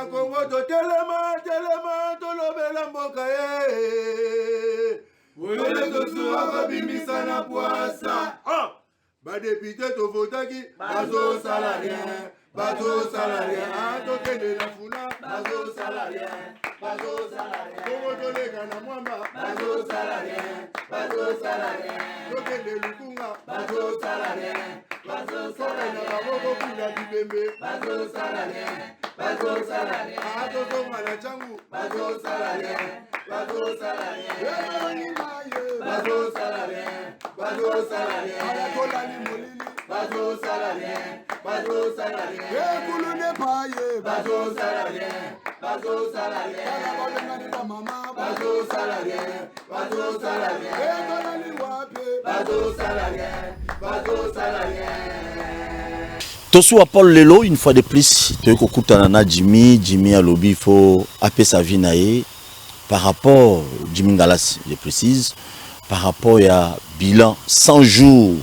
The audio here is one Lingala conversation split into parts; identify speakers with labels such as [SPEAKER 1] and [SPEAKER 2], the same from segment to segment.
[SPEAKER 1] na Congo to telema to lobela mboka ye. Wele to suwa kabimisa na poasa. Ba député to votaki bazo salarien. Bazo salarien, to kende na funa, bazo salarien, bazo salarien. Kongo to lega na mwamba, bazo salarien, to kende lukunga, bazo salarien, na baboko kula dibembe, bazo salarien, to zonga na changu, bazo salarien, ala tola ni molili, bazo salarien.
[SPEAKER 2] Tosu à Paul Lelo, une fois de plus, Jimmy à lobby, il faut appeler sa vie naïe par rapport, Jimmy Ngalas, je précise, par rapport à bilan 100 jours.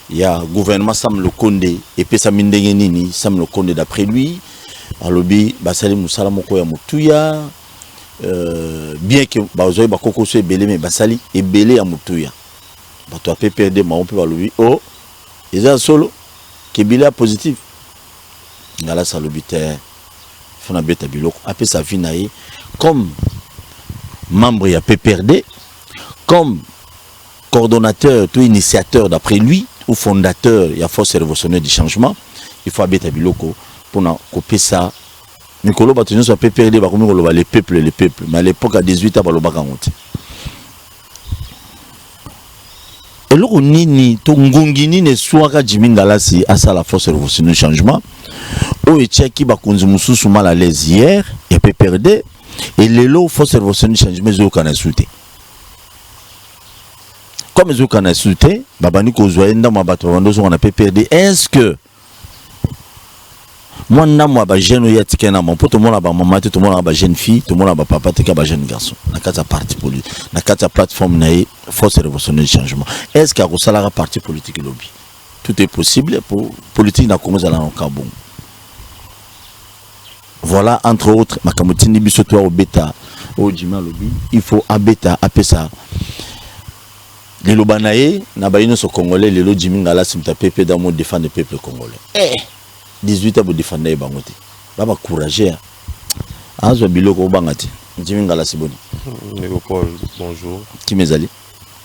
[SPEAKER 2] Il y a le gouvernement Sam Lokonde et puis Sam Ndengenini, Sam Lokonde d'après lui, à lobby, Basali Moussala Moko ya Moutuya, bien que Bazoy Bakoko soit belé, mais Basali est belé à Moutuya. Bato a PPRD, mais on peut pas lobby. Oh, ils ont solo, qui est belé positif. Ngala sa lobby terre, Fona Beta Biloko, après sa vie naïe, comme membre ya PPRD, comme coordonnateur, tout initiateur d'après lui, ou fondateur, il y a force révolutionnaire du changement, il faut habiter à Biloko pour couper ça. Nicolas Batounion soit PPRD, les peuples, mais à l'époque à 18 ans, il y a et là, nini, tongongini ne soit Jimmy Ngalas à ça la force révolutionnaire du changement. Où est Tchèque qui va conduire sous mal à l'aise hier, et PPRD, et les lots force révolutionnaire du changement, ils ont qu'à insulter. Comme ils ont qu'à insulter, Babani Kozouaenda, ma bateau, on a PPRD. Est-ce que moi, je suis jeune, tout le monde a maman, tout le monde a jeune fille, tout le monde a papa, tout le monde a jeune garçon. Dans la parti politique, dans la plateforme, force révolutionnaire du changement. Est-ce qu'il y a un parti politique lobby? Tout est possible pour politique dans Congo Zala Kabon. Voilà, entre autres, ma camotine bisotoire au bêta, au Jima lobby, il faut un bêta, appeler ça. Les Lobanaïs, Nabaïno sont congolais, les lots Jimmy Ngalas, Mtapépé, dans mon défendre le peuple congolais. 18 ans pour défendre les bangotés. Baba courageux. Azo biloko bangati. Jimmy Ngalas c'est bon.
[SPEAKER 3] Léopold, bonjour.
[SPEAKER 2] Qui mes alliés?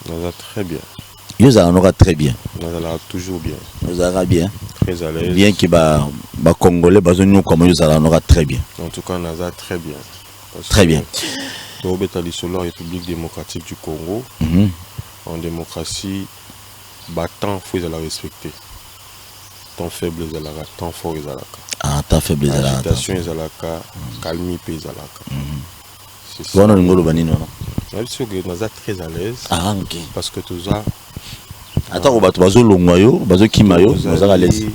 [SPEAKER 3] Nous allons très bien.
[SPEAKER 2] Nous allons très bien.
[SPEAKER 3] Nous allons toujours bien.
[SPEAKER 2] Nous allons bien.
[SPEAKER 3] Très à l'aise.
[SPEAKER 2] Bien que ba congolais, nous comme nous allons très bien.
[SPEAKER 3] En tout cas, nous allons très bien.
[SPEAKER 2] Très bien.
[SPEAKER 3] Nous sommes la République démocratique du Congo. En démocratie, battant, il faut la respecter. Tant faible les alaka, tant fort les alaka.
[SPEAKER 2] Ah, tant faible les alaka.
[SPEAKER 3] Agitation les alaka, calmie les alaka.
[SPEAKER 2] C'est ça. Nous
[SPEAKER 3] sommes très à l'aise.
[SPEAKER 2] Ah, ok.
[SPEAKER 3] Parce que tout ça.
[SPEAKER 2] Attends, on va te baser l'ongwayo, baser kimayo, nous allons à l'aise.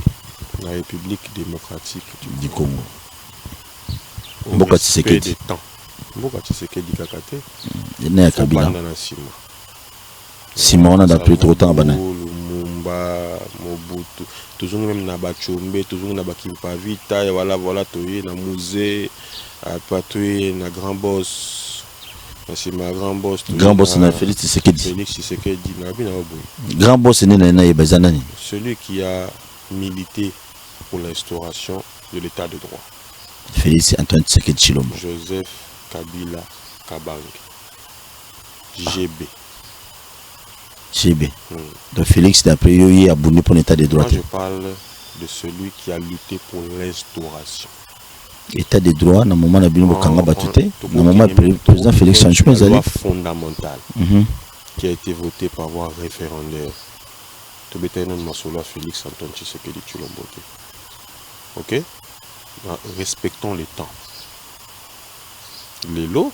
[SPEAKER 3] La République démocratique
[SPEAKER 2] du Congo. Mboka Tshisekedi.
[SPEAKER 3] Mboka Tshisekedi kakate.
[SPEAKER 2] Il y a Kabila.
[SPEAKER 3] Simon
[SPEAKER 2] on a d'après trop temps
[SPEAKER 3] Lumumba, Mobutu, toujours même na Bachombe, toujours na Bakimpavita, et voilà toye na musée, pas toye na grand boss, c'est ma grand boss.
[SPEAKER 2] Grand boss na Félix Tshisekedi.
[SPEAKER 3] Félix Tshisekedi na bina oboy.
[SPEAKER 2] Grand boss né na Bazanani.
[SPEAKER 3] Celui qui a milité pour l'instauration de l'état de droit.
[SPEAKER 2] Félix Antoine Tshisekedi Chilombo.
[SPEAKER 3] Joseph Kabila Kabang. GB.
[SPEAKER 2] Donc Félix d'après il a abonné pour l'état de droit.
[SPEAKER 3] Moi je parle de celui qui a lutté pour l'instauration.
[SPEAKER 2] État de droit, dans le moment où il a battu, dans le moment où le président Félix Sanchou
[SPEAKER 3] une loi fondamentale qui a été votée par voie référendaire. Tout le monde a Félix Antoine Tshisekedi Tshilombo. Ok? Respectons les temps. Les lots,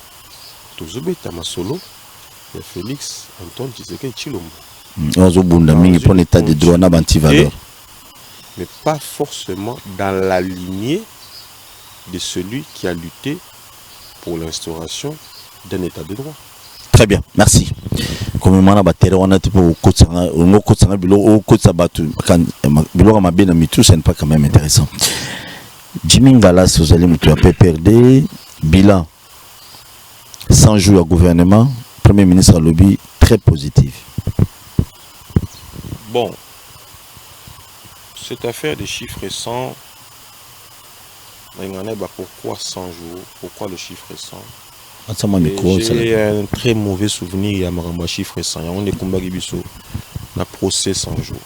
[SPEAKER 3] tout le monde a solo. Félix Antoine Tshisekedi Tshilombo.
[SPEAKER 2] Pour l'état de droit,
[SPEAKER 3] mais pas forcément dans la lignée de celui qui a lutté pour l'instauration d'un état de droit.
[SPEAKER 2] Très bien, merci. Comme on a battu, on a dit pour c'est pas quand même intéressant. Jimmy Ngalas, vous allez me PPRD, bilan 100 jours au gouvernement, Premier ministre à lobby très positif.
[SPEAKER 3] Bon, cette affaire des chiffres récents, pourquoi 100 jours? Pourquoi le chiffre récent? J'ai un très mauvais souvenir à chiffre récent. Il y a un procès 100 jours.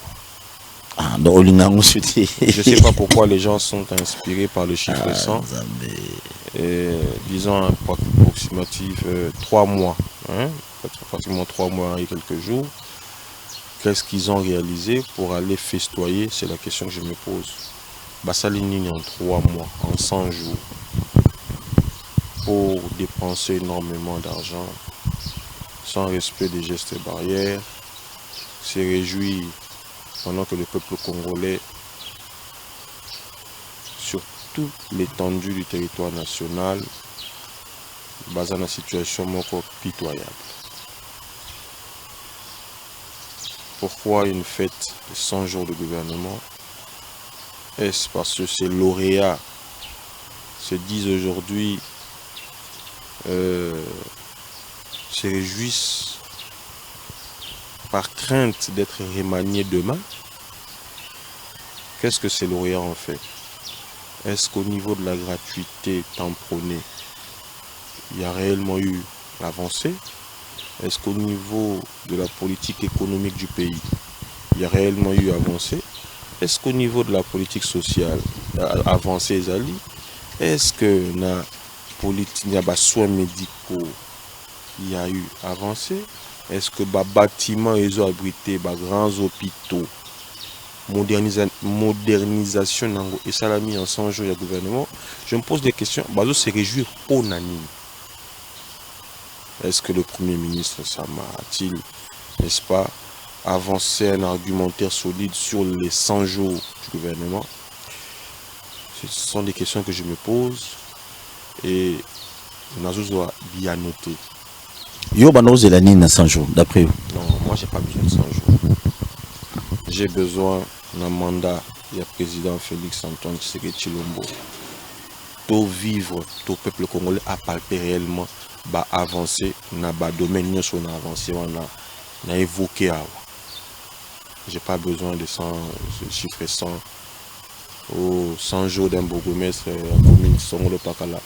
[SPEAKER 2] Ah, donc, je
[SPEAKER 3] ne sais pas pourquoi les gens sont inspirés par le chiffre récent. Disons approximatif 3 mois. Hein? Pratiquement 3 mois et quelques jours. Qu'est-ce qu'ils ont réalisé pour aller festoyer? C'est la question que je me pose. Bassalinini en 3 mois, en 100 jours, pour dépenser énormément d'argent, sans respect des gestes et barrières, se réjouit pendant que le peuple congolais, sur toute l'étendue du territoire national, base dans une situation encore pitoyable. Pourquoi une fête de 100 jours de gouvernement? Est-ce parce que ces lauréats se disent aujourd'hui, se réjouissent par crainte d'être remaniés demain? Qu'est-ce que ces lauréats ont fait? Est-ce qu'au niveau de la gratuité tamponnée, il y a réellement eu l'avancée? Est-ce qu'au niveau de la politique économique du pays, il y a réellement eu avancée? Est-ce qu'au niveau de la politique sociale, avancée, Zali? Est-ce que na politique, il y a des soins médicaux, il y a eu avancée? Est-ce que les bâtiments ils ont abrité, les grands hôpitaux, modernisation et ça l'a mis en 100 jours le gouvernement? Je me pose des questions. Bazo se réjouir au nani. Est-ce que le Premier ministre Sama a-t-il, n'est-ce pas, avancé un argumentaire solide sur les 100 jours du gouvernement? Ce sont des questions que je me pose et Nazo doit bien noter.
[SPEAKER 2] Yo bano zelani na 100 jours d'après vous?
[SPEAKER 3] Non, moi j'ai pas besoin de 100 jours. J'ai besoin d'un mandat du président Félix Antoine Tshisekedi Tshilombo. Pour vivre, tout le peuple congolais a palpé réellement, bah avancer, na ba domaine nous on a avancé, on a évoqué. J'ai pas besoin de 100 chiffres 100 ou 100 jours d'un bourgmestre à commune Songolo Pakala.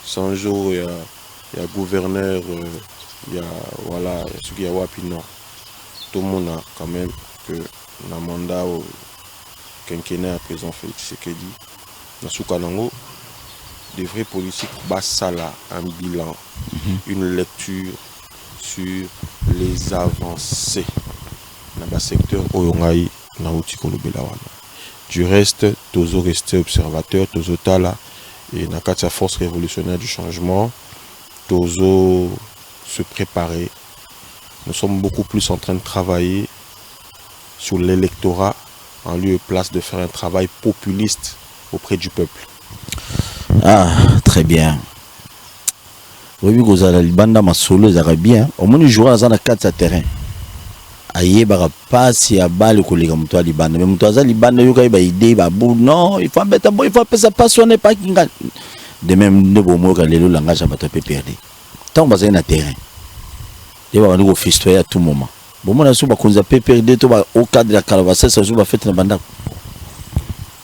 [SPEAKER 3] 100 jours il y a gouverneur, il y a voilà ce qu'il y a wapi non. Tout le monde a quand même que le mandat au quinquennat à présent Félix Tshisekedi dans Soukanango, des vrais politiques basala un bilan, une lecture sur les avancées dans le secteur Oyongaï na Utikolo Belawana. Du reste, Tozo resté observateur, Tozo Tala et Nakatia force révolutionnaire du changement, Tozo se préparer. Nous sommes beaucoup plus en train de travailler sur l'électorat en lieu et place de faire un travail populiste auprès du peuple.
[SPEAKER 2] Ah, très bien. Oui, vous avez Libanda Masolo, vous avez bien. Au moins, jouer dans la 4 terrain. Aïe, bah, pas si à bas le collègue comme toi, Libanda. Mais toi, Libanda, il y a une idée, non, il faut mettre bon, il faut pas passionner, pas qu'il gagne. De même, de bon mot, quand le langage a battu perdu. Tant que vous avez un terrain, il va nous festoyer à tout moment. Bon, moi, je suis à PPRD, au cadre de la Calavassa, ça joue à faire une bande.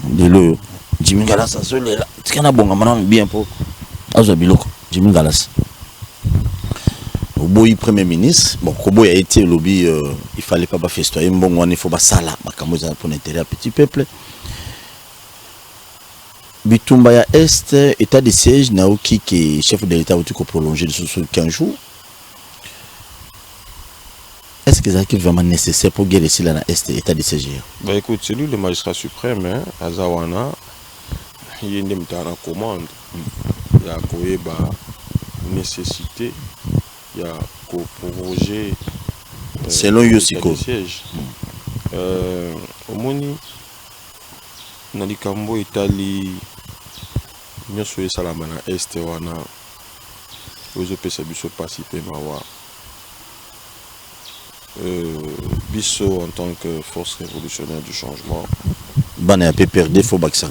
[SPEAKER 2] De l'eau. Jimmy Ngalas, ça se là. C'est qu'on a bon, maintenant, bien pour. Azabiloko, Jimmy Ngalas. Au bout du Premier ministre, bon, Kobo a été le lobby, il fallait pas festoyer, bon, il faut pas ça là, pour l'intérêt à petit peuple. Bitumbaya Est, état de siège, Naoki, qui est chef de l'État, qui a prolongé de 15 jours. Est-ce que c'est vraiment nécessaire pour guérir ici là, Est, état de siège?
[SPEAKER 3] Bah écoute, c'est lui le magistrat suprême, hein, Azawana, il y a une commande, il y a une nécessité, il y a un projet.
[SPEAKER 2] Selon Yosiko.
[SPEAKER 3] Au Moni, dans les Cambo, Italie, nous sommes salama na Est, wana, aux OPC participer mawa. Bisso en tant que force révolutionnaire du changement.
[SPEAKER 2] Ban a PPRD, faut bac ça.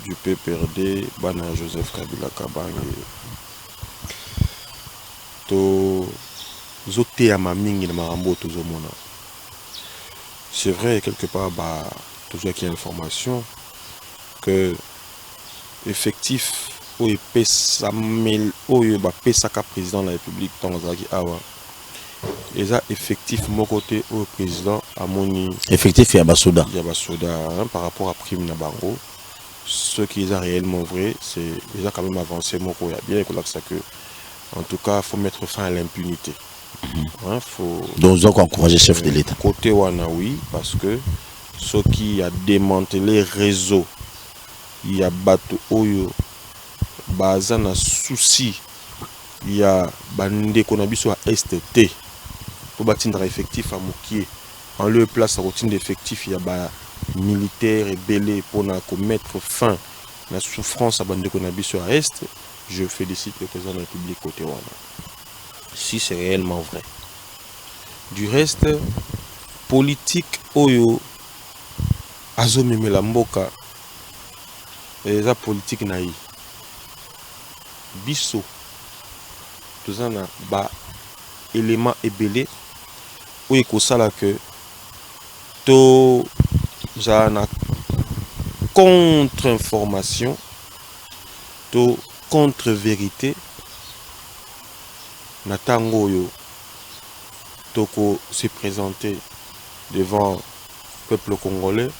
[SPEAKER 3] du PPRD, Bana Joseph Kabila Kabange. To zoté à ma mingi na marambo to zomona. C'est vrai quelque part bah toujours qu'il y a information que effectif au pesa mel au ba pesa ka président de la République Tanzanie awa. Les effectifs mon côté au président à moni
[SPEAKER 2] effectif Yabasoda
[SPEAKER 3] par rapport à prime na bango. Ce qui est réellement vrai, c'est déjà quand même avancé mon côté bien que en tout cas, il faut mettre fin à l'impunité.
[SPEAKER 2] Donc, vous encourager le chef de l'État.
[SPEAKER 3] Côté Wana, oui, parce que ce qui a démantelé le réseau, il y a Bato Oyo, Bazana souci, il y a Bande Konabiso à STT, pour bâtir un effectif à Moukié. En lieu place à routine d'effectif, il y a des militaires et belés pour mettre fin à la souffrance à Bande Konabiso à Est. Je félicite le président de la République côté Wana. Si c'est réellement vrai. Du reste, politique Oyo, Azomime la Mboka, et la politique naï. Bisso, tout ça na ba élément ébélé, ou eko sala que to na contre-information, to contre-vérité, Natango Yo Toko s'est présenté devant le peuple congolais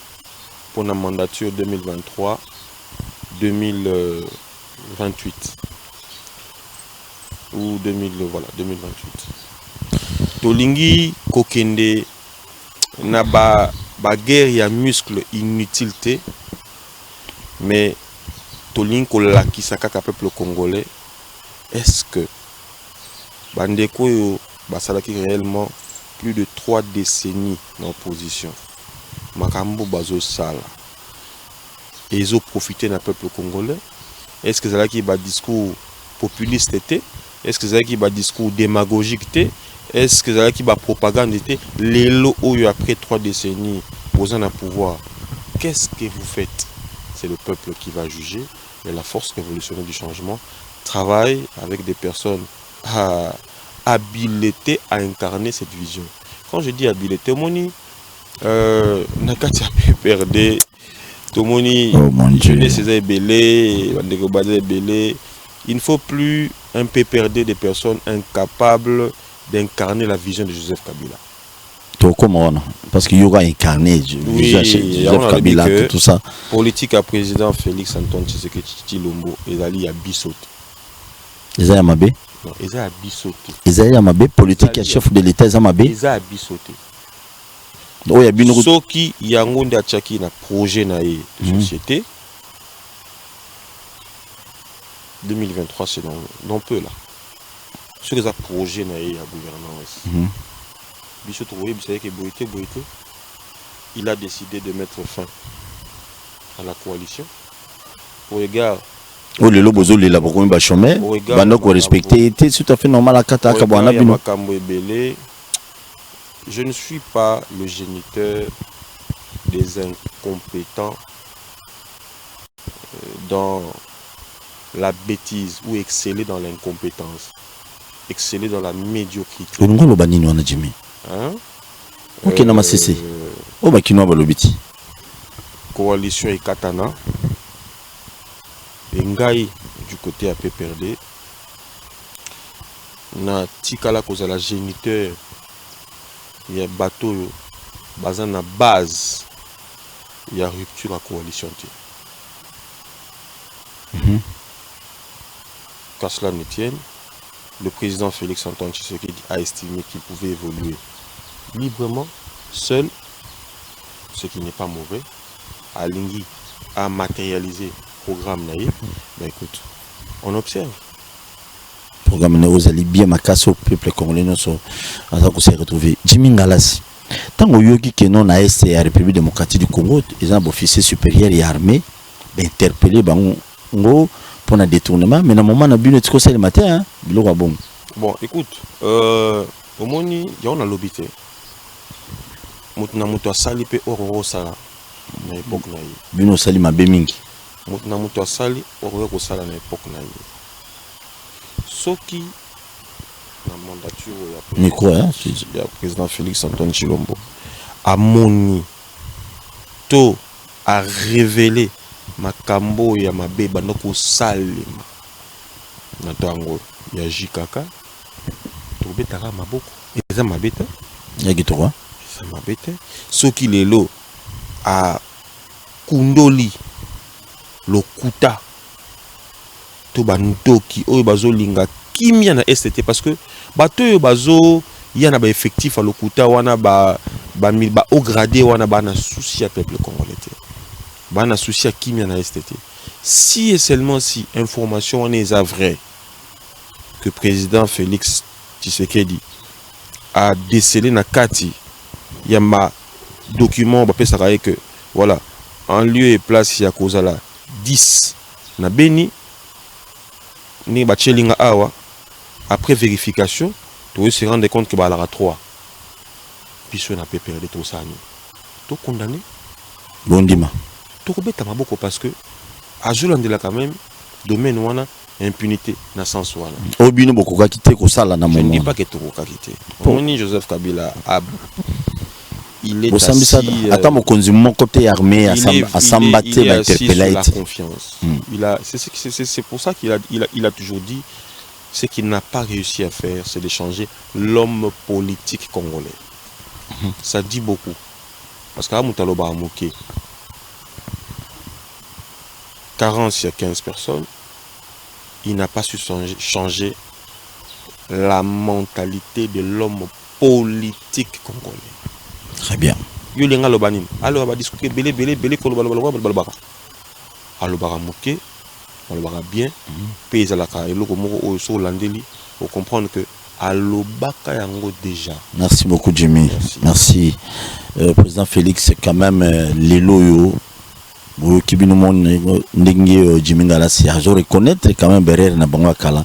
[SPEAKER 3] pour la mandature 2023-2028 ou 2028. Tolingi Kokende na ba guerre ya muscle inutilité, mais Tolingi Kolakisa kaka peuple congolais. Est-ce que Bandeko yo basalaki réellement plus de 3 décennies en opposition? Makambo bazo sala. Et ils ont profité d'un peuple congolais. Est-ce que c'est un discours populiste? Est-ce que c'est un discours démagogique? Est-ce que c'est un propagande? Les lots après 3 décennies posant un pouvoir, qu'est-ce que vous faites? C'est le peuple qui va juger. Et la force révolutionnaire du changement travaille avec des personnes habilitées à incarner cette vision. Quand je dis habilité, Moni, Nakati a perdu. Tomoni, il ne faut plus un PPRD des personnes incapables d'incarner la vision de Joseph Kabila.
[SPEAKER 2] Comment parce qu'il y aura incarné Joseph Kabila, tout ça.
[SPEAKER 3] Politique à président Félix Antoine Tshisekedi Tshilombo, Ezali a bissoté.
[SPEAKER 2] Ezali Amabé?
[SPEAKER 3] Non, Ezali a bissoté.
[SPEAKER 2] Ezali Amabé, politique à chef de l'État, Ezali Amabé?
[SPEAKER 3] Ezali a bissoté. Ce qui yango nde achaki na projet na de société 2023 c'est non peu là. Ce que ça projet na ya gouvernance. Biso trouvé bisay que boité il a décidé de mettre fin à la coalition. Au regard
[SPEAKER 2] le lobozo le la beaucoup ba chômeur, bando ko respecter était tout à fait normal à kata ka bwana bino.
[SPEAKER 3] Je ne suis pas le géniteur des incompétents dans la bêtise ou exceller dans l'incompétence, exceller dans la médiocrité. Coalition et Katana, et Ngai du côté à PPRD, na Tikala cause la géniteur. Il y a bateau, basé na base, il y a rupture à coalition. Qu'à cela ne tienne, le président Félix Antoine Tshisekedi a estimé qu'il pouvait évoluer librement, seul, ce qui n'est pas mauvais. Alingui a matérialisé le programme naïf. Ben écoute, on observe.
[SPEAKER 2] Programme Néozali bien makasso au peuple congolais nous sont s'est retrouvé Jimmy Ngalasi tant au yogi que non a essayé à République démocratique du Congo ils ont officier supérieur et armé interpellé bango pour un détournement mais dans moment na bino tiko le matin hein biloko bon
[SPEAKER 3] écoute au moni ya on a lobité mutu na mutu asali pe oro sala na époque na
[SPEAKER 2] bino sali mabe mingi
[SPEAKER 3] na moto asali okoki kosala na époque na ye soki na mandature ya président Félix Antoine Tshilombo amoni to a révélé makambo ya mabe bando kosalema na tango ya jikaka tobetaka maboko eza mabe te
[SPEAKER 2] ya gitoro
[SPEAKER 3] eza mabe te soki lelo a kundoli lokuta to bandoki oyo bazolinga kimia na STT parce que bato oyo bazo yana ba effectif a lokuta wana ba au gradé wana ba na souci ya peuple congolais te ba na souci ya kimia na STT si et seulement si information wana est vrai que président Félix Tshisekedi a décelé na kati ya ma document ba pesaka que voilà en lieu et place ya kozala 10 na beni ni ba chelinga awa après vérification tu se rendre compte que balara 3 puis on a pas perdu tout ça to condamné
[SPEAKER 2] bondima
[SPEAKER 3] to kobeta maboko parce que azolandela quand même domaine wana impunité na sens wana
[SPEAKER 2] obino bokoka kité ko sala na
[SPEAKER 3] moment je ne dis
[SPEAKER 2] moment
[SPEAKER 3] pas que to koka kité omoni Joseph Kabila il est
[SPEAKER 2] assis ata mokonzi moko te armée asambate ba interpeller
[SPEAKER 3] la confiance c'est pour ça qu'il a toujours dit ce qu'il n'a pas réussi à faire c'est de changer l'homme politique congolais. Ça dit beaucoup parce qu'à Moutaloba Amouké 40 sur 15 personnes il n'a pas su changer la mentalité de l'homme politique congolais.
[SPEAKER 2] Très bien.
[SPEAKER 3] Yo lenga lobanin alors va discuter belé ko balobaka alobaka moké alobaka bien pesa la ka eloko moko o so landeli pour comprendre que alobaka yango déjà.
[SPEAKER 2] Merci beaucoup Jimmy. Merci. Président Félix quand même lelo yo kibino mon ndingi Jimmy Ngalasi a reconnaître quand même berere na bango kala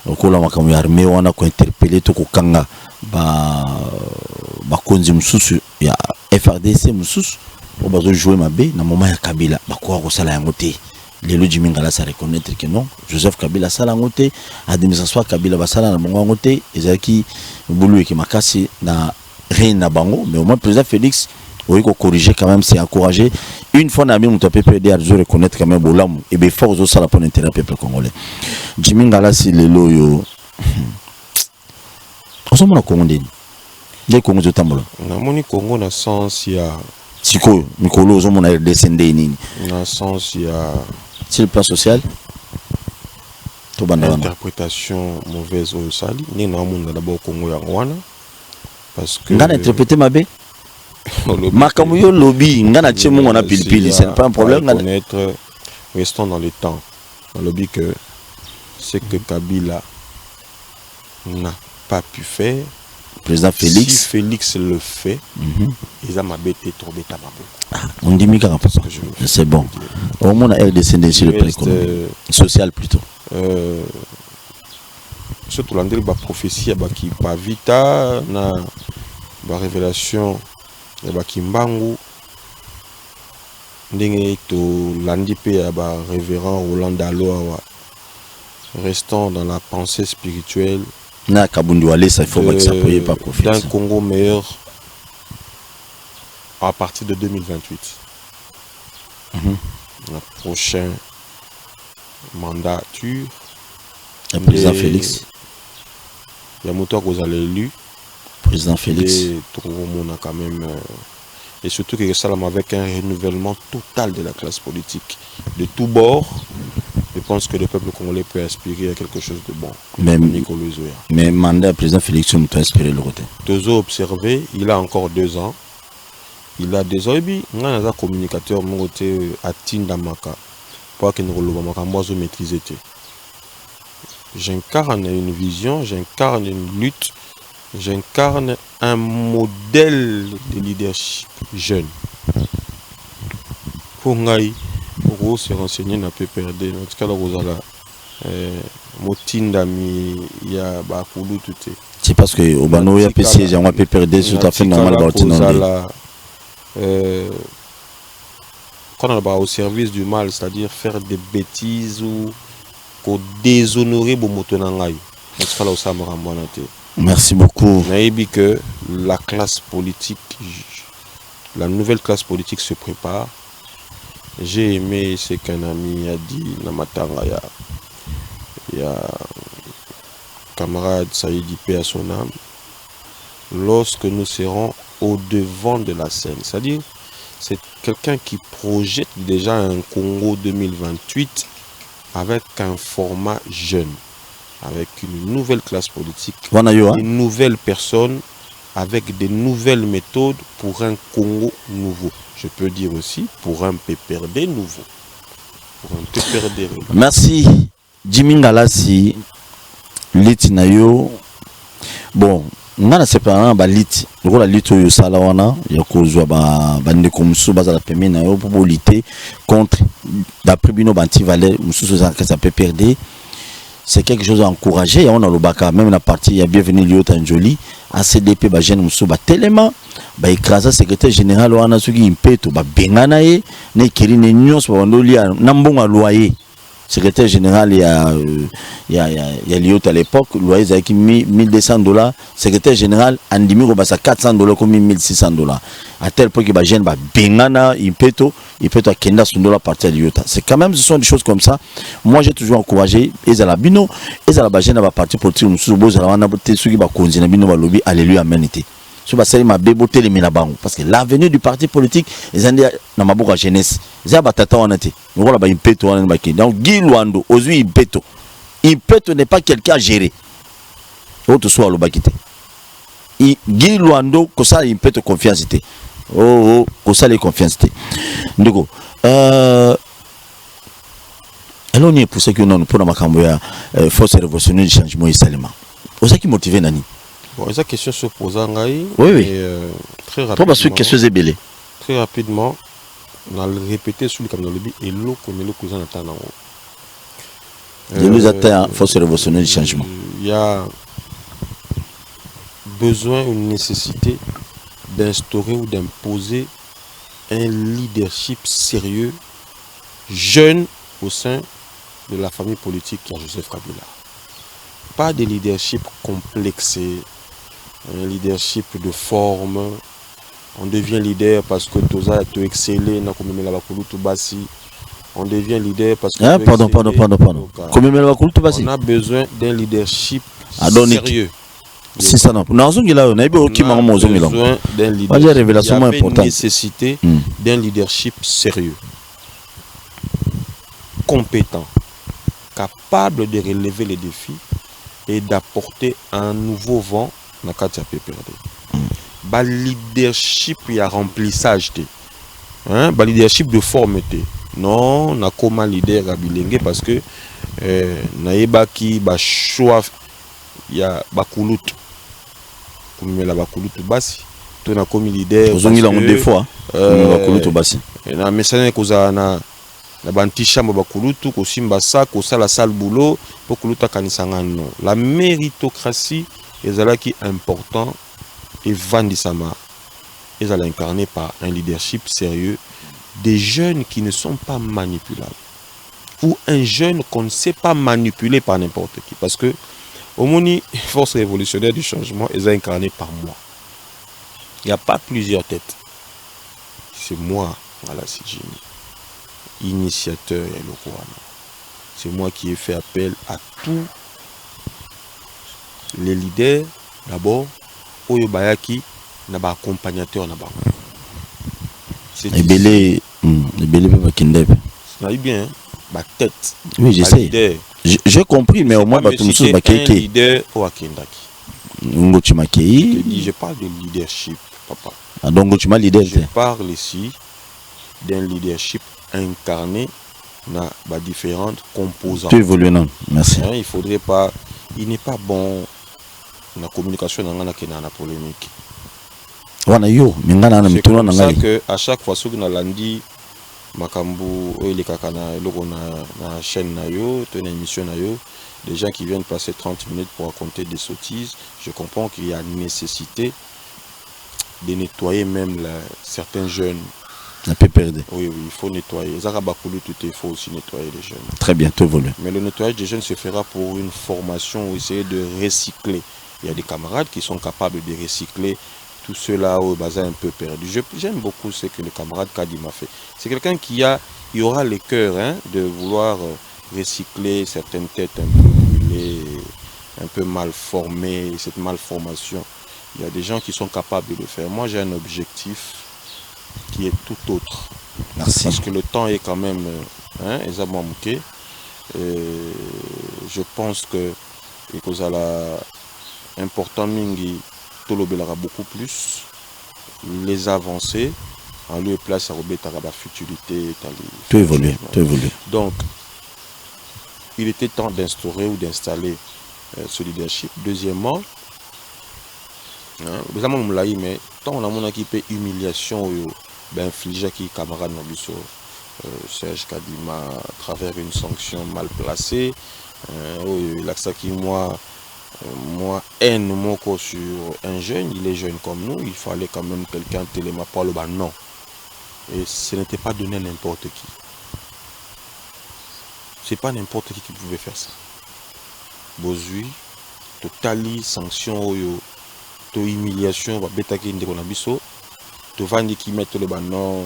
[SPEAKER 2] okola makamu armée wana ko interpeller to ko kanga ba konzi mususu ya FRDC mususu o bazo jouer mabe na moment ya Kabila bakwa ko sala yango te lelo Jimmy Ngalasi a reconnaître que non Joseph Kabila sala yango te administration Kabila basala na bango yango te ezaki bulu ki makasi na rien na bango mais au moins président Félix oui, corriger quand même, c'est encourager. Une fois, on a mis mon PPD à reconnaître quand même Bolam et bien fort aux autres pour l'intérêt du peuple congolais. Jimmy Ngalasi le loyo. On s'en va Congo d'Inde. Les Congo de Tambola.
[SPEAKER 3] Na moni Congo na sens ya.
[SPEAKER 2] Siko, Mikolo, on m'a descendé nini.
[SPEAKER 3] Na sens ya.
[SPEAKER 2] Sur le plan social.
[SPEAKER 3] Interprétation mauvaise au sali. Ni na monde d'abord Congo ya Rwanda. Parce que.
[SPEAKER 2] Ngana interpréter ma bé. Makamuyo lobby ngana tchemo on a pilipili c'est pas un problème
[SPEAKER 3] connaître restons dans les temps on lobby que ce que Kabila n'a pas pu faire
[SPEAKER 2] président Félix
[SPEAKER 3] si Félix le fait ils ont m'abêté trop bêta mabo
[SPEAKER 2] on dit mika parce que c'est bon au moins elle descend sur le plan économique social plutôt
[SPEAKER 3] surtout l'andel ba prophétie ba qui pas vita na ba révélation ba kimbangu ndenge to landi pe ya ba révérend Roland Daloa restant dans la pensée spirituelle
[SPEAKER 2] na Kabundi Wale ça il faut pas que ça peut pas profiter
[SPEAKER 3] d'un Congo meilleur à partir de 2028 la prochaine mandature
[SPEAKER 2] le président Félix
[SPEAKER 3] Yamoto vous allez élu
[SPEAKER 2] président Félix
[SPEAKER 3] quand même et surtout que ça avec un renouvellement total de la classe politique de tous bords. Je pense que le peuple congolais peut aspirer à quelque chose de bon.
[SPEAKER 2] Mais mandat président Félix nous a inspiré le côté.
[SPEAKER 3] Deux ans observé, il a encore 2 ans. Il a 2 ans et puis on a un communicateur mon côté à Tindamaka pour que nous maîtriser. J'incarne une vision, j'incarne une lutte. J'incarne un modèle de leadership jeune. Pour Ngaï, pour se renseigner dans PPRD, en tout cas, Motindami, il y a Bakulu tout.
[SPEAKER 2] C'est parce que au Bano, il y a PC, j'ai un PPRD tout à fait normal.
[SPEAKER 3] quand on va au service du mal, c'est-à-dire faire des bêtises ou déshonorer Bomotonangaï.
[SPEAKER 2] Merci beaucoup.
[SPEAKER 3] Que la classe politique, la nouvelle classe politique se prépare. J'ai aimé ce qu'un ami a dit, Namatanga, il y a camarade Saïdi P à son âme, lorsque nous serons au devant de la scène. C'est-à-dire, c'est quelqu'un qui projette déjà un Congo 2028 avec un format jeune, avec une nouvelle classe politique, une nouvelle personne, avec des nouvelles méthodes pour un Congo nouveau. Je peux dire aussi pour un PPRD nouveau. Pour un PPRD nouveau.
[SPEAKER 2] Merci. Jimmy Ngalassi, lit nayo. Bon, on a séparé ba lit. Le rôle lit au sala wana, ya kozwa ba ndeko musu baza la pemi nayo pour lutter contre d'après bino banti valait musu za ka PPRD. C'est quelque chose à encourager. On a le baka, même la partie, il y a bienvenue Lyotan Joli, ACDP, bah, jeune Moussouba, tellement, bah, écrasé secrétaire général, on a ce qui impeto, bah, benganaye, ne kiri ne nyons, bah, on doit lire, n'ambon à loyer. Secrétaire général, il y a Lyot à l'époque, loyer, il y a $1,200. Secrétaire général, Andimi, bah, ça $400 comme $1,600. À tel point que, bah, jeune, bah, bengana, impeto, il peut être Kenda Sundola partir à Lyota. C'est quand même, ce sont des choses comme ça. Moi, j'ai toujours encouragé, Ezalabino, Ezalabagena va partir pour tirer Moussou, Bozalawana, Tessugi, Bakonzina, Bino, Balobi, alléluia, amenité. Ce va c'est ma béboté les minabango. Parce que l'avenir du parti politique, ils ont dit, dans ma bouche jeunesse, ils ont batata en été. Nous voilà, impeto, on est donc, Guy Luando, Ozui impeto. Impeto n'est pas quelqu'un à gérer. Autre soit le bakité. Guy Luando, que ça, impeto confiance. Oh, que ça, les confiance. Donc, alors, on est pour ce que nous, pour la Macamboya, force révolutionnaire du changement et salement. C'est ça qui motive Nani.
[SPEAKER 3] Bon, cette question se pose à Ngaï.
[SPEAKER 2] Oui.
[SPEAKER 3] Très rapidement.
[SPEAKER 2] Très
[SPEAKER 3] rapidement, on a répété sur le canal de l'Obi et l'eau comme l'eau que nous attendons.
[SPEAKER 2] Je nous attends force révolutionnaire du changement.
[SPEAKER 3] Il y a besoin, une nécessité d'instaurer ou d'imposer un leadership sérieux, jeune au sein de la famille politique qui a Joseph Kabila. Pas de leadership complexé, un leadership de forme. On devient leader parce que tu as excellé dans on devient leader parce que
[SPEAKER 2] pardon. On
[SPEAKER 3] a besoin d'un leadership sérieux.
[SPEAKER 2] C'est ça, non. On a besoin d'un leadership. Il y a
[SPEAKER 3] nécessité d'un leadership sérieux, compétent, capable de relever les défis et d'apporter un nouveau vent dans le cadre de PPRD. Le leadership, il y a remplissage. Le leadership de forme. Non, on a comme leader à Bilingue parce que naïba qui ba choix il y a bakoulout comme la bakoulout basi to na comme leader
[SPEAKER 2] parce que des fois bakoulout basi
[SPEAKER 3] na message ko za na bantisha bakoulout ko simba ça ko sala sale boulot pour koulouta kanisa ngano. La méritocratie est qui important et vandisama est incarné par un leadership sérieux, des jeunes qui ne sont pas manipulables, ou un jeune qu'on ne sait pas manipuler par n'importe qui. Parce que au Moni, force révolutionnaire du changement, est incarné par moi. Il n'y a pas plusieurs têtes. C'est moi, voilà, c'est Jimmy, initiateur et le roi. C'est moi qui ai fait appel à tous les leaders, d'abord, Oyobayaki, n'a accompagnateur, n'a pas.
[SPEAKER 2] Et Belé,
[SPEAKER 3] c'est bien, ma tête.
[SPEAKER 2] Oui, j'essaie. J'ai compris, mais au moins, tu me souviens
[SPEAKER 3] un leader au Akendaki.
[SPEAKER 2] Je
[SPEAKER 3] parle de leadership, papa.
[SPEAKER 2] Ah, donc, tu m'as leader.
[SPEAKER 3] Je parle ici d'un leadership incarné dans différentes composantes.
[SPEAKER 2] Tu évolues, non? Merci.
[SPEAKER 3] Il faudrait pas. Il n'est pas bon la communication dans la polémique. C'est comme ça que à chaque fois que nous dit Makambu, na chaîne nayo, une émission nayo, des gens qui viennent passer 30 minutes pour raconter des sottises, je comprends qu'il y a nécessité de nettoyer même certains jeunes
[SPEAKER 2] La PPRD.
[SPEAKER 3] Oui, il faut nettoyer. Il faut aussi nettoyer les jeunes.
[SPEAKER 2] Très bien, tout évolue.
[SPEAKER 3] Mais le nettoyage des jeunes se fera pour une formation où essayer de recycler. Il y a des camarades qui sont capables de recycler tout cela au bazar un peu perdu. J'aime beaucoup ce que le camarade Kadi m'a fait. C'est quelqu'un qui aura le cœur de vouloir recycler certaines têtes un peu brûlées, un peu mal formées, cette malformation. Il y a des gens qui sont capables de le faire. Moi, j'ai un objectif qui est tout autre.
[SPEAKER 2] Merci.
[SPEAKER 3] Parce que le temps est quand même manqué. Je pense que important mingi tolobelara beaucoup plus les avancées en lieu et place à Robert la futurité.
[SPEAKER 2] Tout évolue.
[SPEAKER 3] Donc, il était temps d'instaurer ou d'installer ce leadership. Deuxièmement, mais tant on a mon équipe humiliation infligé qui camarade Nabiso Serge Kadima à travers une sanction mal placée. Moi haine moko sur un jeune, il est jeune comme nous, il fallait quand même quelqu'un téléma pas le non. Et ce n'était pas donné à n'importe qui. C'est pas n'importe qui pouvait faire ça. Bozui, totali sanction to humiliation va betaki ndeko na biso, to vandi qui mettent le non,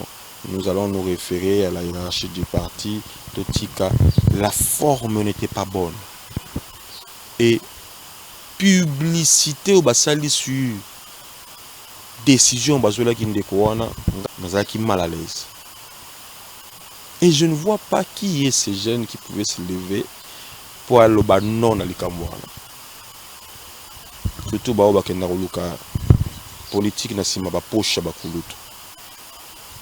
[SPEAKER 3] nous allons nous référer à la hiérarchie du parti, totika, la forme n'était pas bonne. Et publicité au basali sur décision bazola qui ndeko wana nazaki mal à l'aise. Et je ne vois pas qui est ces jeunes qui pouvaient se lever pour aller au non à l'Ikamwana. Surtout ba kenda koluka politique na sima ba poche ba kulutu.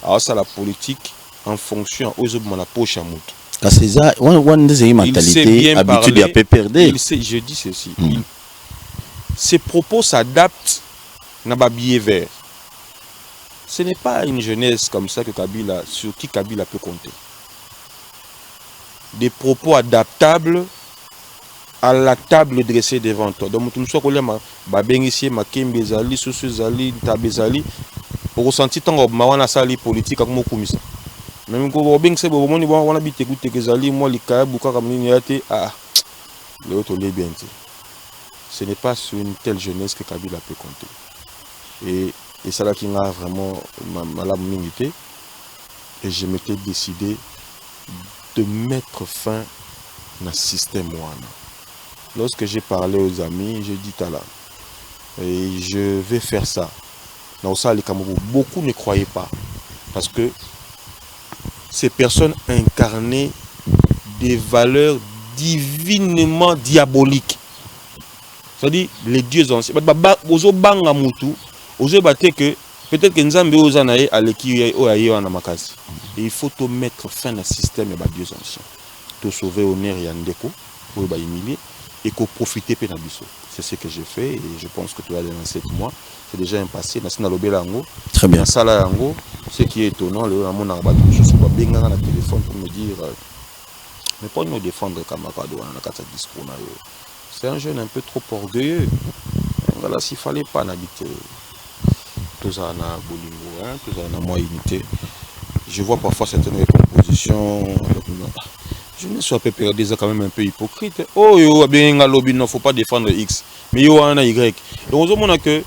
[SPEAKER 3] Alors ça la politique en fonction aux hommes la poche à mutu.
[SPEAKER 2] C'est ça, on des mentalité habitude à PPRD.
[SPEAKER 3] Il sait, je dis ceci. Ses propos s'adaptent na ba billet vert. Ce n'est pas une jeunesse comme ça que Kabila, sur qui Kabila peut compter. Des propos adaptables à la table dressée devant toi. Donc, tout ce que ma bénéficier, ma kembezali, sosuzali, tabezali, pour ressentir tant que ma sali politique comme commissaire. Même quand on beng c'est bon, on habite écouter que zali, moi les cas bouka comme niate le autre les bien. Ce n'est pas sur une telle jeunesse que Kabila peut compter. Et ça là qui m'a vraiment malade minité. Et je m'étais décidé de mettre fin à ce système wana. Lorsque j'ai parlé aux amis, j'ai dit Tala, et je vais faire ça. Dans ça, les Camerounais, beaucoup ne croyaient pas. Parce que ces personnes incarnaient des valeurs divinement diaboliques. C'est-à-dire les dieux anciens. Peut-être que Nzambe ozanae aleki oyaye na makasi. Il faut te mettre fin à ce système de dieux anciens. Te sauver honneur et ndeko pour ba humilier et qu'on profiter pe na biso. C'est ce que j'ai fait et je pense que tu vas dans 7 mois. C'est déjà un passé.
[SPEAKER 2] Très bien.
[SPEAKER 3] Ce qui est étonnant, le mon arabe je suis pas bien dans le téléphone pour me dire mais pas nous défendre camarade na kata discours na yo. C'est un jeune un peu trop orgueilleux. Voilà, s'il fallait pas n'habiter tout ça na bolingo, tout ça na moi unité. Je vois parfois certaines compositions. Je ne suis pas perdu, c'est quand même un peu hypocrite. Oh, yo, bien, il ne faut pas défendre X. Mais il y a un Y. Donc, on a que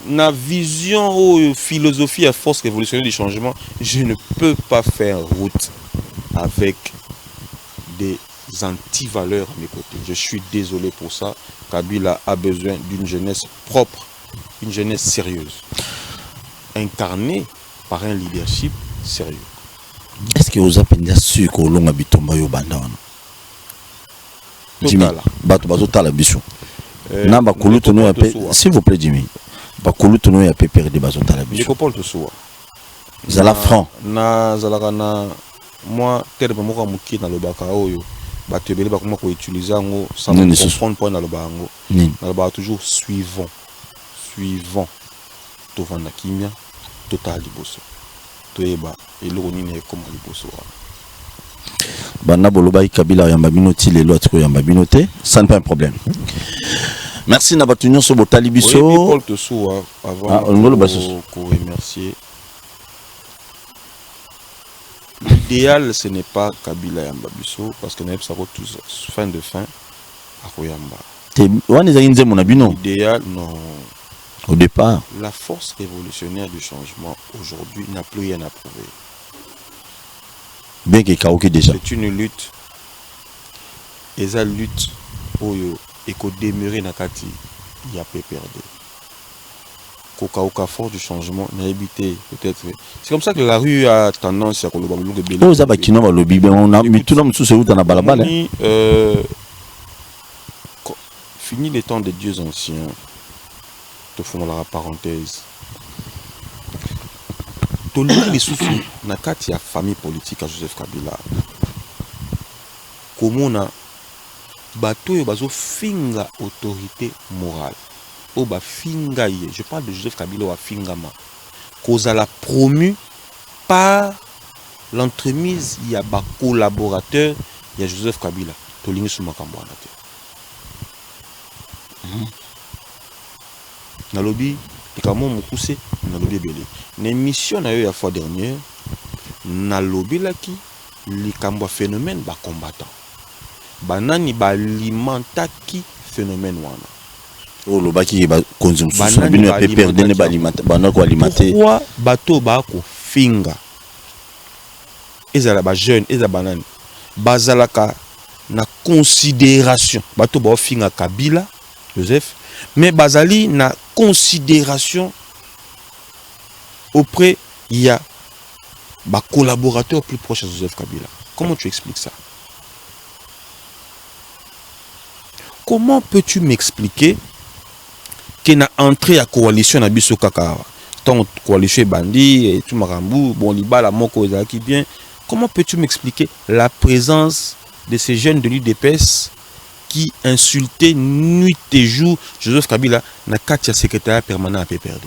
[SPEAKER 3] la vision ou philosophie à force révolutionnaire du changement, je ne peux pas faire route avec des anti-valeurs à mes côtés. Je suis désolé pour ça. Kabila a besoin d'une jeunesse propre, une jeunesse sérieuse, incarnée par un leadership sérieux.
[SPEAKER 2] Est-ce que vous avez su que l'on habite au Mayo Bandana? Jimmy, s'il vous plaît, Jimmy. Bakulutuno ya PPRD de bazotala biso.
[SPEAKER 3] Je comprends tout ça.
[SPEAKER 2] Zala franc.
[SPEAKER 3] Na zalaka na moi terme moko muki na lobaka oyo batebele ba comment ko utiliser ngo sans comprendre point na lobaka ngo. Na lobaka toujours suivant. To vanda kimia total liboso. Toyeba eloko nini comme liboso.
[SPEAKER 2] Bana boloba Kabila yamba binoti lelo atiko yamba binote, ça n'est pas un problème. Merci Nabatunion sur Botali Bisso.
[SPEAKER 3] Oui, Paul Tossou, avant de remercier. l'idéal ce n'est pas Kabila Yamba Biso parce que nous avons tous fin de fin à Koyamba. L'idéal, non.
[SPEAKER 2] Au départ.
[SPEAKER 3] La force révolutionnaire du changement aujourd'hui n'a plus rien à prouver.
[SPEAKER 2] Bien qu'il y ait déjà.
[SPEAKER 3] C'est une lutte. Et ça lutte et qu'on demeure dans Kati, il y a pas perdu. Koka fort du changement, n'a habité peut-être. C'est comme ça que la rue a tendance à Koloba Mulungu Bélé.
[SPEAKER 2] Oh, ça va qui n'a lobby, mais on a mis tout le monde sous ce route dans la balabala.
[SPEAKER 3] Fini les temps des dieux anciens. Te font la parenthèse. Tolini les sous Nakati a famille politique à Joseph Kabila. Comment on a bateau et bazo finga autorité morale. Oba finga ye. Je parle de Joseph Kabila ou fingama. Cause la promu par l'entremise, il y a ba collaborateur, il y a Joseph Kabila. Tolini sous makambo anate. Na lobby et comment mon poussé na lobby belé na émission na eu la fois dernière na lobby là qui les cambo phénomène ba combattant banani ba alimenta qui phénomène wana
[SPEAKER 2] oh le baki ba consommation bino ya perdre ne ba alimenter bana ko alimenter
[SPEAKER 3] pourquoi bateau ba ko finga ezala ba jeune ezala banani bazalaka na considération bateau ba finga Kabila Joseph mais Bazali na considération auprès il y a bah, collaborateur plus proche à Joseph Kabila. Comment tu expliques ça? Comment peux-tu m'expliquer qu'il a entré à coalition à Bisso Kaka? Tant coalition bandit et tout marambou, bon liba la moko qui bien. Comment peux-tu m'expliquer la présence de ces jeunes de l'UDPS qui insultait nuit et jour Joseph Kabila na katia secrétaire permanent à PPRD.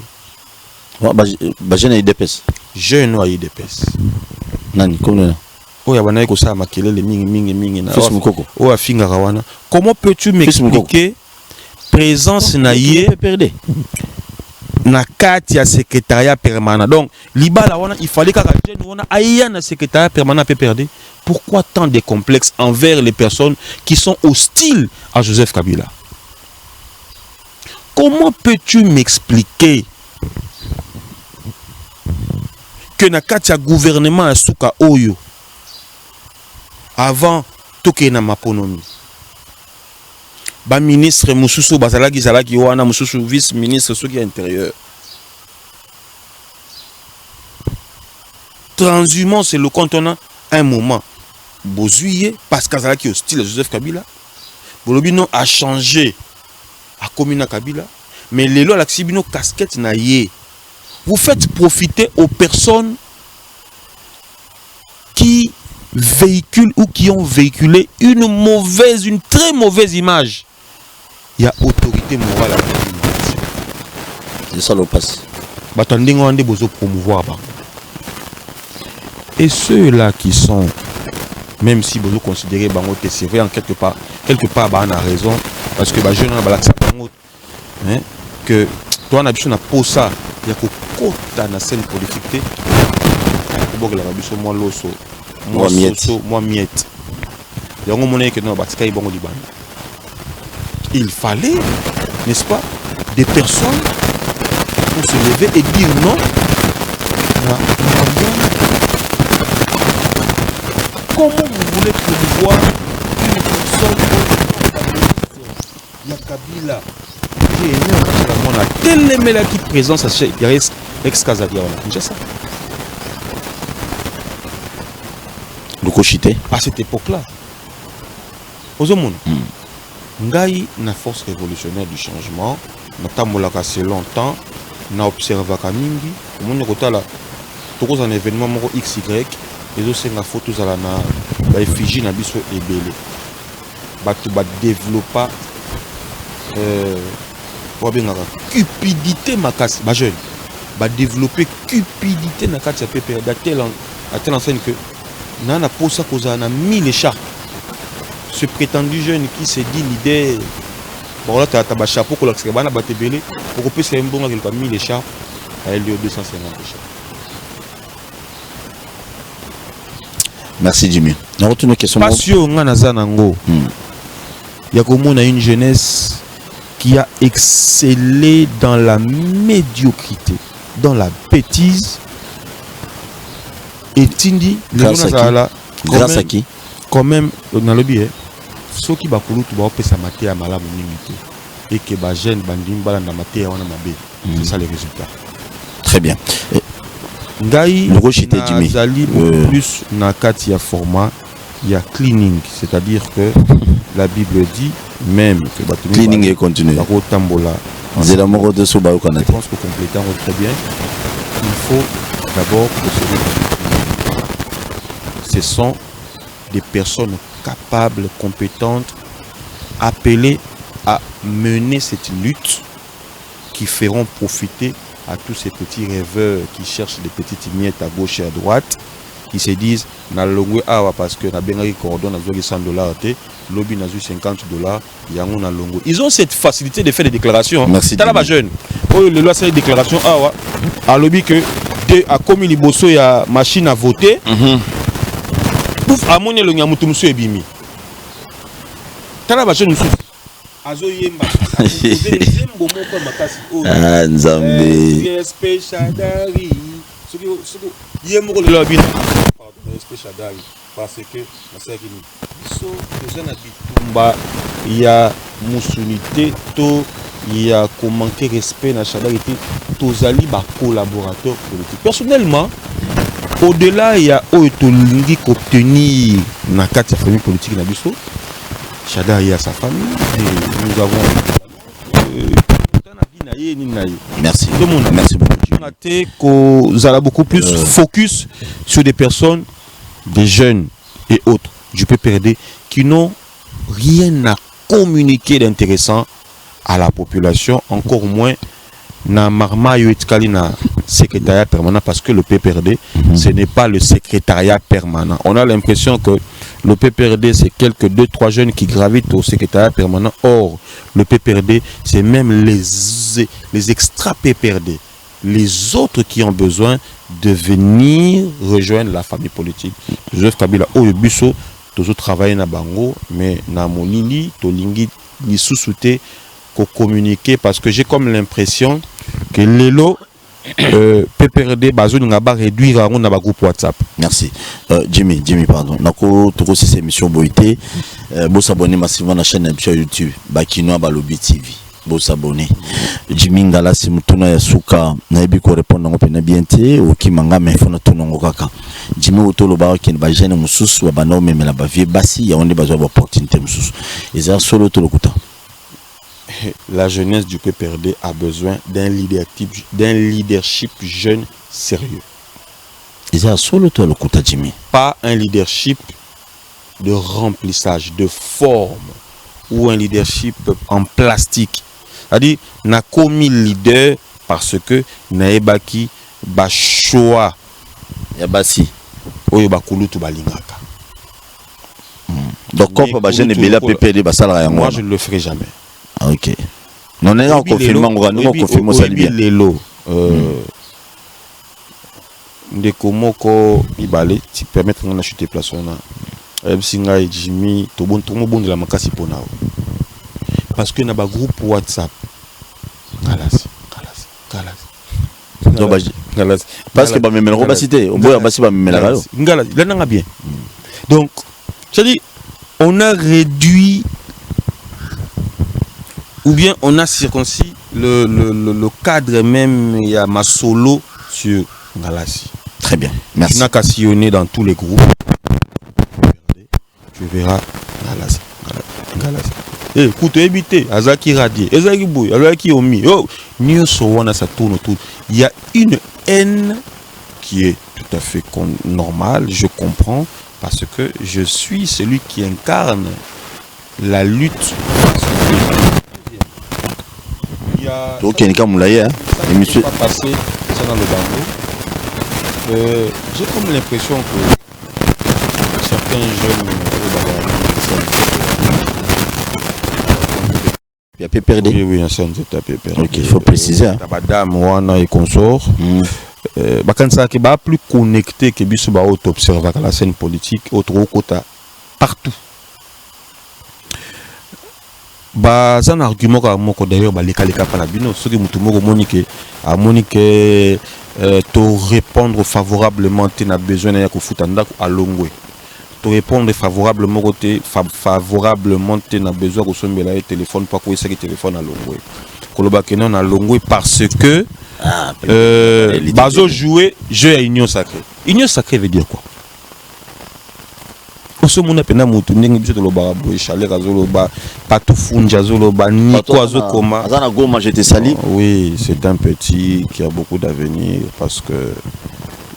[SPEAKER 2] Jeune à UDPS.
[SPEAKER 3] Jeune à UDPS.
[SPEAKER 2] Nani comme
[SPEAKER 3] oh ya wana ko sa makelele mingi na
[SPEAKER 2] Facebook.
[SPEAKER 3] Oh afinga rawana. Comment peux-tu m'expliquer présence na yé
[SPEAKER 2] PPRD
[SPEAKER 3] na katia secrétariat permanent. Donc libala wana il fallait que jeune wana aya na secrétariat permanent à PPRD. Pourquoi tant de complexes envers les personnes qui sont hostiles à Joseph Kabila? Comment peux-tu m'expliquer que Nakatia gouvernement à Souka Oyo avant Tokena Maponomi ba ministre Moussoussou Bazalaki Zalaki Wana Moussoussou vice-ministre Souki intérieur transhumance c'est le contenant un moment Bozuye, parce qu'Azala qui est hostile à Joseph Kabila, Bolobino a changé à Komina Kabila, mais les lois l'Axibino casquette na yé. Vous faites profiter aux personnes qui véhiculent ou qui ont véhiculé une très mauvaise image. Il y a autorité morale à l'administration.
[SPEAKER 2] C'est ça le passe.
[SPEAKER 3] Batandingo ande bozo promouvoir. Et ceux-là qui sont même si vous considérez que c'est vrai en quelque part bah, on a raison parce que bah jeune hein, que toi on a besoin de ça il y a que quota na scène politique bon la biso moi loso moi miette il y a un moment que non batika ils bon liban il fallait n'est-ce pas des personnes pour se lever et dire non comment vous voulez promouvoir une personne il y a Kabila qui est telle mela qui présence à chez ex-Kazadia c'est ça
[SPEAKER 2] le cochité
[SPEAKER 3] à cette époque-là aux hommes ngai na force révolutionnaire du changement natambolaka assez longtemps na observé kamingi omoni kotala tokoza un événement moko XY les autres la photo à la effigie na biso ebele batu ba développa cupidité makasi ba jeune ba développer cupidité na kati ya PPR à telle enseigne que nana posa koza na 1000 écharpes ce prétendu jeune qui se dit leader bon là tu as ba chapeau ko la bana ba tebele pour que puisse un bon avec 1000 écharpes à LDO 250 écharpes
[SPEAKER 2] Merci Jimmy. On retourne une question.
[SPEAKER 3] Passion Nanazanango. Il y a comme on a une jeunesse qui a excellé dans la médiocrité, dans la bêtise. Et Tindi,
[SPEAKER 2] grâce à qui?
[SPEAKER 3] Quand même, dans le biais, ceux qui bakulu tu vas sa matière à malamu limité et que ba jeune bandim bala na matière wana mabe. C'est ça les résultats.
[SPEAKER 2] Très bien.
[SPEAKER 3] Ngai
[SPEAKER 2] le rochité Jimmy.
[SPEAKER 3] Plus na kati ya format, il y a cleaning, c'est-à-dire que la Bible dit même que
[SPEAKER 2] cleaning est continu.
[SPEAKER 3] La rotambola.
[SPEAKER 2] C'est la mort de Soba au Canada.
[SPEAKER 3] Je pense que complétant très bien. Il faut d'abord procéder. Ce sont des personnes capables, compétentes, appelées à mener cette lutte qui feront profiter à tous ces petits rêveurs qui cherchent des petites miettes à gauche et à droite, qui se disent na longwe awa parce que na benga cordon na $100 lobby na $50 yango na longo. Ils ont cette facilité de faire des déclarations.
[SPEAKER 2] Merci.
[SPEAKER 3] T'as la jeune. Oh le loi c'est des déclarations awa à lobby que a commis liboso ya machine à voter. Pouf amone le nyamutu musu ebimi. T'as la jeune musu. Azo yemba.
[SPEAKER 2] Ah Nzambe.
[SPEAKER 3] Parce que il y a musunité to il y a comment manquer respect na chadarité tozali ba collaborateurs politiques. Personnellement, au-delà il y a autolingi obtenir na carte famille politique na biso. Chada il y a sa famille et nous avons
[SPEAKER 2] merci. Merci
[SPEAKER 3] beaucoup. Nous allons beaucoup plus focus sur des personnes, des jeunes et autres du PPRD qui n'ont rien à communiquer d'intéressant à la population, encore moins na marma yoitkali na secrétariat permanent, parce que le PPRD ce n'est pas le secrétariat permanent. On a l'impression que le PPRD c'est quelques 2-3 jeunes qui gravitent au secrétariat permanent. Or le PPRD c'est même les extra PPRD, les autres qui ont besoin de venir rejoindre la famille politique. Joseph Kabila oyo biso toujours travailler na bango mais na molili tolingi li sous-souté ko communiquer, parce que j'ai comme l'impression que lelo PPRD bazo nga ba réduire on na ba groupe WhatsApp.
[SPEAKER 2] Merci. Jimmy pardon. Nako toko cette émission boité bo s'abonner massivement na chaîne YouTube Bakinoa Balobi TV. Bo s'abonner. Jimmy Ngala si mutuna ya suka na ebi ko répondre ngo pena bien te o kimanga mais fona tunongo kaka. Jimmy otolo ba ki ba jeune mususu wa bana memela ba vie basi ya onde bazo ba opportunité mususu. Eza solo to lokuta.
[SPEAKER 3] La jeunesse du PPRD a besoin d'un leadership jeune sérieux. Pas un leadership de remplissage, de forme, ou un leadership en plastique. C'est-à-dire, n'a commis leader parce que naebaki ba choix
[SPEAKER 2] yabasi
[SPEAKER 3] oyo bakulutu balingaka.
[SPEAKER 2] Donc comme ba jeune bela PPRD basala yango.
[SPEAKER 3] Moi je ne le ferai jamais.
[SPEAKER 2] Ok. Non, on est en confinement, on confirme ça bien.
[SPEAKER 3] Ndeko moko ibale ti permettre ngana chuter place on a. Singa et Jimmy to bon de la makasi pona. Parce que na ba groupe WhatsApp. Galas.
[SPEAKER 2] Parce que ba memela ko ba cité, on boya ba si ba memela yo.
[SPEAKER 3] Ngala, là nga bien. Donc, c'est-à-dire on a réduit ou bien on a circoncis le cadre même, il y a ma solo sur Galassi.
[SPEAKER 2] Très bien, merci.
[SPEAKER 3] Tu n'as qu'à sillonner dans tous les groupes. Tu verras Galassi. Écoute, éviter, Azaki Radier, Ezaki Bouy, Azaki Omi, il y a une haine qui est tout à fait normale, je comprends, parce que je suis celui qui incarne la lutte.
[SPEAKER 2] Ok, il y a monsieur
[SPEAKER 3] pas passé ça dans le bandeau. J'ai comme l'impression que certains jeunes
[SPEAKER 2] il y a PPRD.
[SPEAKER 3] Oui, c'est un PPRD.
[SPEAKER 2] Ok, il faut préciser.
[SPEAKER 3] Madame Wana et consort. bakanisa ki ba plus connecté que biso ba auto observer la scène politique autre kota partout. Ba un argument ka moko d'ailleurs ba leka pa na bino soki mutu moko monique to répondre favorablement tu n'as besoin ya ko futanda ko alongwe. To répondre favorablement favorablement tu n'as besoin ko sombela le téléphone pas ko esa téléphone alongwe. Koloba kenon alongwe parce que bazo jouer jeu à union sacrée. Union sacrée veut dire quoi? Oso mona pena mutu ndenge biso to loba boy chaleur azoloba patou funja azoloba ni ko azokoma
[SPEAKER 2] azana goma j'étais sali.
[SPEAKER 3] Oui, c'est un petit qui a beaucoup d'avenir parce que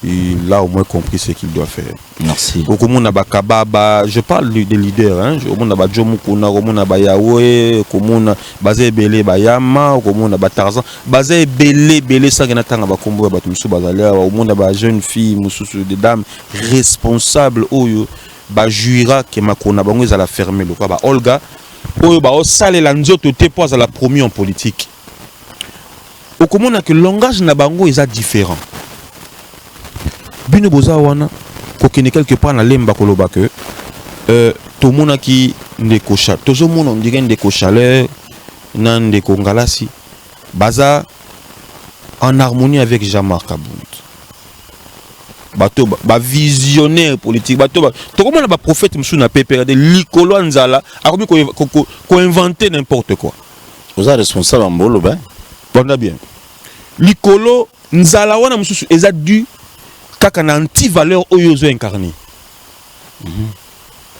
[SPEAKER 3] il a au moins compris ce qu'il doit faire.
[SPEAKER 2] Merci.
[SPEAKER 3] Je parle des leaders, hein. Komuna ba Jomu Kuna, komuna ba Yawe, komuna bazé belé ba Yama, komuna ba Tarzan, bazé belé ça gena tanga ba kombo ba tumsu bazalé, komuna ba jeune fille, mususu des dames responsables oyo ba juira que makona bango za la fermer le quoi ba Olga oyo ba o sale la nzoto te poza la promu en politique. Okomona que le langage na bango est différent. Bino boza wana kokene quelque part na lemba koloba que to mona ki ndeko cha tozo mona on dirait ndeko chaleur na ndeko ngalasi baza en harmonie avec Jean-Marc Kabund. Bato ba visionnaire politique bato to komona ba prophète msu na PPRD likolo nzala akomi ko inventer n'importe quoi.
[SPEAKER 2] Vous êtes responsable en bolo ben.
[SPEAKER 3] Bon bien. Likolo nzala wana msusu eza du kaka na anti-valeur oyozo incarné.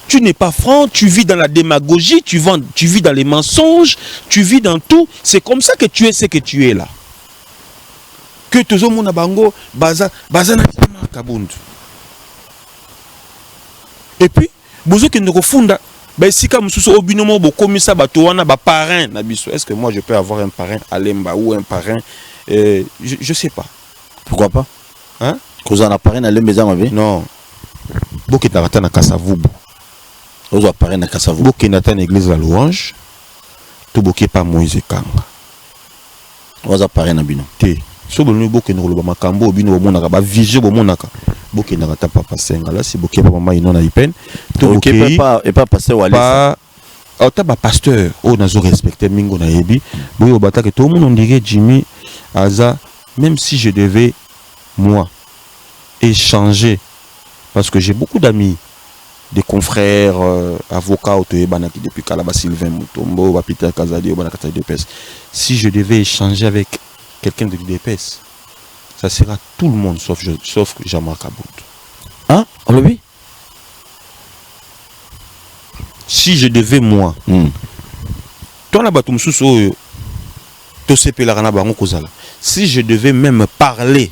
[SPEAKER 3] Tu n'es pas franc, tu vis dans la démagogie, tu vis dans les mensonges, tu vis dans tout. C'est comme ça que tu es ce que tu es là. Que tozo mona bango baza na Kabundu. Et puis bozo ke ndoko funda ba sika mususu obinomo bo komisa bato wana ba parrain na biso. Est-ce que moi je peux avoir un parrain à Lemba ou un parrain je sais pas.
[SPEAKER 2] Pourquoi pas?
[SPEAKER 3] Hein?
[SPEAKER 2] Cause on a parrain à Lemba ma vie?
[SPEAKER 3] Non. Boki tarata na Kasavubu.
[SPEAKER 2] Ozo parrain na Kasavubu.
[SPEAKER 3] Boki nata na église la louange. To boki pa Moïse Kanga.
[SPEAKER 2] Ozo parrain na bino.
[SPEAKER 3] Te. So bonu boki no loba makambo bino bomonaka ba vigé bomonaka. Boki na ta papa senga là si boki pa mama inona ipen.
[SPEAKER 2] To boki pas et pas pasteur Wali.
[SPEAKER 3] Pas ota ba pasteur o nazo respecter mingo na yebi. Boyo bataka to monde on dirait Jimmy Aza même si je devais moi échanger parce que j'ai beaucoup d'amis, des confrères avocats autoyebanaki depuis Kalaba Sylvain Mutombo, Peter Kazadi, Obanakata DPS. Si je devais échanger avec quelqu'un de l'UDPS, ça sera tout le monde sauf Jean-Marc Kabund.
[SPEAKER 2] Hein? On l'a vu?
[SPEAKER 3] Si je devais moi, toi la batumsuso to sepelarana bango kozala. Si je devais même parler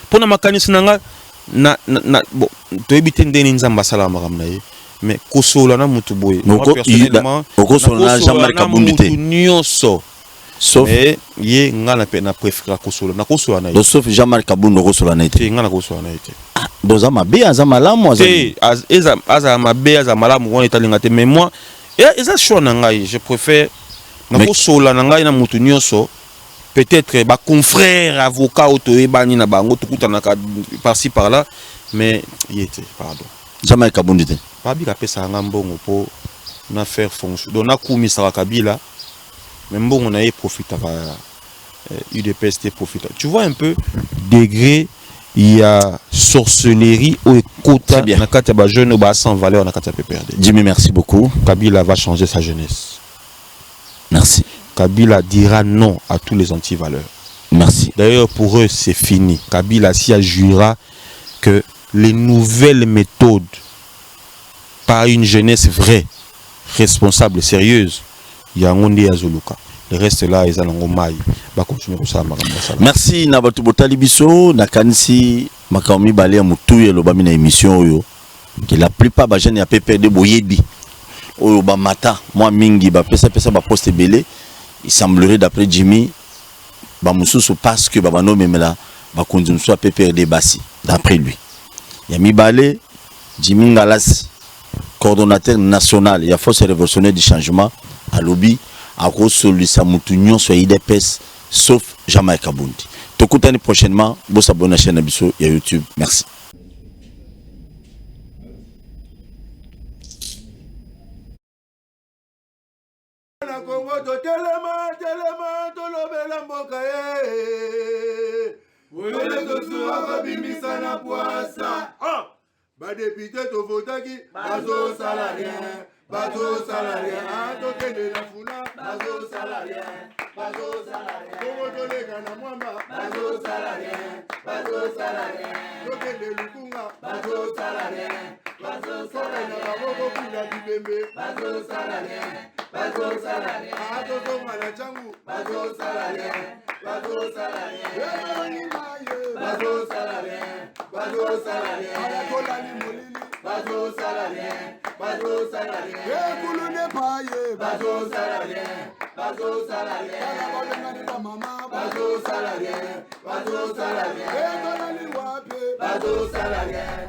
[SPEAKER 3] pour na makanisi nanga na bon to ebite ndeni nzamba sala makamna ye mais kosola na mutu boye moi personnellement
[SPEAKER 2] kosola na Jean-Marc Kabund te
[SPEAKER 3] nyonso sauf ye ngana pe na préférer kosola na kosola na ye
[SPEAKER 2] sauf Jean-Marc Kabund kosola na te
[SPEAKER 3] ngana kosola na ye te
[SPEAKER 2] doza mabe aza malamu
[SPEAKER 3] aza mabe aza malamu wana etalinga te mais moi eza choix na ngai je préfère na kosola na ngai na mutu nyonso. Peut-être bah confrères avocats autoyebani na bango tukutana par-ci par-là mais il était pardon
[SPEAKER 2] Jean-Marc Kabund te
[SPEAKER 3] pas bi ka pesa ngambongo po na faire fonction donc na kumisa Kabila mais mbongo na y profite ba UDPS te profite tu vois un peu degré il y a sorcellerie au kota na kata ba jeune ba sans valeur na kata PPRD.
[SPEAKER 2] Jimmy merci beaucoup.
[SPEAKER 3] Kabila va changer sa jeunesse.
[SPEAKER 2] Merci.
[SPEAKER 3] Kabila dira non à tous les anti-valeurs.
[SPEAKER 2] Merci.
[SPEAKER 3] D'ailleurs, pour eux, c'est fini. Kabila s'y jurera que les nouvelles méthodes par une jeunesse vraie, responsable, sérieuse, il y a un monde à Zoluka. Le reste là, ils allons va continuer comme ça.
[SPEAKER 2] Merci Nabatu Botali Biso, Nakansi, Makaomi Balé Moutou, Lobamina émission yo. Que la plupart des jeunes à PPRD Boyebi. Oyo ba mata, moi mingi ba pesa ba poste belé. Il semblerait d'après Jimmy ba mususu parce que baba no memela ba konzi mususu PPRD basi d'après lui. Yami Balé, Jimmy Ngalasi, coordonnateur national, il y a force révolutionnaire du changement à lobby à cause de sa moutounion sur IDPS sauf Jean-Marc Kabund. Tokutani prochainement. Vous abonnez à la chaîne Abisso et à YouTube. Merci.
[SPEAKER 1] Badepite tovotaki bazo salarien, bazo salarien, tokende na funa bazo salarien, bazo salarien, tokotolega na mwamba bazo salarien, tokende lukunga bazo salarien, na baboko kula bibembe bazo salarien, atozonga na changu bazo salarien, bazo salarien, ayakolani molili bazo salarien, ekulune paye bazo salarien, kala balengani ba mama bazo salarien, etolani wape bazo salarien,